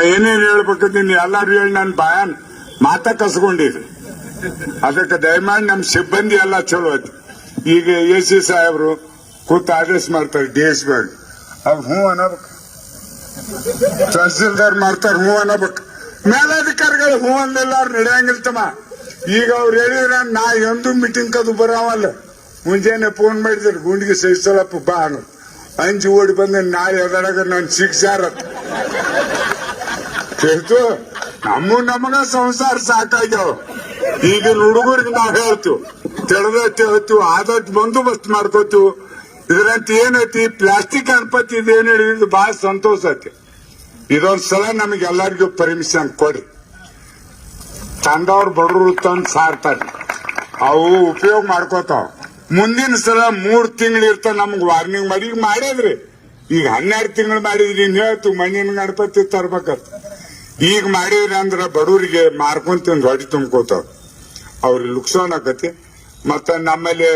ಏನೇನ್ ಹೇಳ್ಬೇಕಂತೀನಿ ಎಲ್ಲಾರು ಹೇಳಿ ನನ್ ಬಾಯನ್ ಮಾತ ಕಸ್ಕೊಂಡಿದ್ರಿ. ಅದಕ್ಕೆ ದಯಮಾಡಿ ನಮ್ ಸಿಬ್ಬಂದಿ ಎಲ್ಲ ಚಲೋ ಐತಿ. ಈಗ AC ಸಾಹೇಬ್ರು ಕೂತ್ ಆದೇಶ ಮಾಡ್ತಾರೆ DSP ಅವ್ರು ಹ್ಞೂ ಅನ್ನಬೇಕು, ತಹಸೀಲ್ದಾರ್ ಮಾಡ್ತಾರ ಹ್ಞೂ ಅನ್ನಬೇಕು, ಮೇಲಾಧಿಕಾರಿಗಳು ಹ್ಞೂ ಅಂದಿಲ್ಲ ಅವ್ರು ನಡೆಯಂಗಿಲ್ತಮ್ಮ. ಈಗ ಅವ್ರು ಹೇಳಿದ್ರ ನಾ ಎಂದು ಮೀಟಿಂಗ್ ಅದು ಬರಾವಲ್ಲ. ಮುಂಜಾನೆ ಫೋನ್ ಮಾಡಿದ್ರು ಗುಂಡಿಗೆ ಸಹಿಸಲಪ್ಪ ಬಾ ಅನ್ನೋದು. ಅಂಜಿ ಓಡಿ ಬಂದ ನಾಳೆ ಎದರಾಗ ನನ್ ಶಿಕ್ಷಾರ ಹೇಳ್ತು. ನಮಗ ಸಂಸಾರ ಸಾಕಾಗ್ಯಾವ. ಈಗಿನ ಹುಡುಗರಿಗೆ ನಾವ್ ಹೇಳ್ತೀವಿ ತಿಳಿದೈತಿ ಹೇಳ್ತೀವಿ, ಆದಷ್ಟು ಬಂದೋಬಸ್ತ್ ಮಾಡ್ಕೋತೀವಿ. ಇದ್ರಂತ ಏನೈತಿ ಪ್ಲಾಸ್ಟಿಕ್ ಗಣಪತಿ ಇದೇನ್ ಹೇಳಿದ್ರು ಬಹಳ ಸಂತೋಷ ಐತಿ. ಇದೊಂದ್ಸಲ ನಮಗೆ ಎಲ್ಲರಿಗೂ ಪರ್ಮಿಷನ್ ಕೊಡಿ. ತಂದವ್ರು ಬಡವರು ತಂದು ಸಾರ್ತಾರೆ, ಅವು ಉಪಯೋಗ ಮಾಡ್ಕೋತಾವ. ಮುಂದಿನ ಸಲ 3 ತಿಂಗಳು ಇರ್ತಾವ ನಮ್ಗೆ ವಾರ್ನಿಂಗ್ ಮಾಡಿ. ಈಗ ಮಾಡಿದ್ರಿ, ಈಗ 12 ತಿಂಗಳು ಮಾಡಿದ್ರಿ. ಇನ್ ಹೇಳ್ತು ಮಣ್ಣಿನ ಗಣಪತಿ ತರ್ಬೇಕಂತ. ಈಗ ಮಾಡಿದ್ರಿ ಅಂದ್ರ ಬಡವರಿಗೆ ಮಾರ್ಕೊಂತ ಹೊಡಿ ತುಂಬ್ಕೋತಾವ, ಅವ್ರಿಗೆ ಲುಕ್ಸಾನ್ ಆಕತಿ. ಮತ್ತ ನಮ್ಮಲ್ಲಿ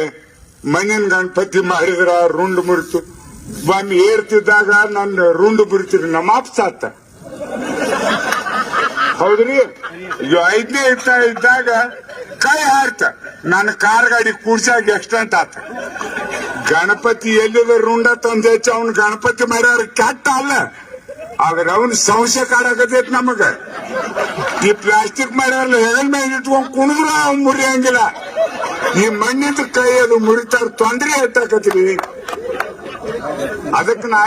ಮಣ್ಣಿನ ಗಣಪತಿ ಮಾಡಿದ್ರ ರುಂಡ್ ಮುರಿತು. ಒಮ್ಮೆ ಏರ್ತಿದ್ದಾಗ ನನ್ನ ರುಂಡ್ ಮುರಿತೀರಿ ನಮ್ಮ ಅಪ್ಪ ಸಾತ. ಹೌದ್ರಿ, 5ನೇ ಇದ್ದಾಗ ಕೈ ಹಾರ್ತ ನನ್ನ ಕಾರ್ ಗಾಡಿ ಕೂಡ್ಸಾಗ ಎಕ್ಸ್ಟೆಂಟ್ ಆತ. ಗಣಪತಿ ಎಲ್ಲಿದ ರುಂಡ ತಂದ ಹೆಚ್ಚು ಅವ್ನ ಗಣಪತಿ ಮಾಡ್ಯಾರ ಕೆಟ್ಟ ಅಲ್ಲ, ಆದ್ರೆ ಅವನ್ ಸಂಶಯ ಕಾಡಕತೈತಿ ನಮಗ. ಈ ಪ್ಲಾಸ್ಟಿಕ್ ಮಾಡ್ಯಾರಲ್ಲ ಹೆಗಲ್ ಮೇಲೆ ಇಟ್ಕೊಂಡ್ ಕುಣಿದ್ರು ಅವ್ನು ಮುರಿಯಂಗಿಲ್ಲ. ಈ ಮಣ್ಣಿದ ಕೈ ಅದು ಮುರಿತಾರ, ತೊಂದ್ರೆ ಹೆಚ್ಚಾಕತ್ರಿ. ಅದಕ್ಕೆ ನಾ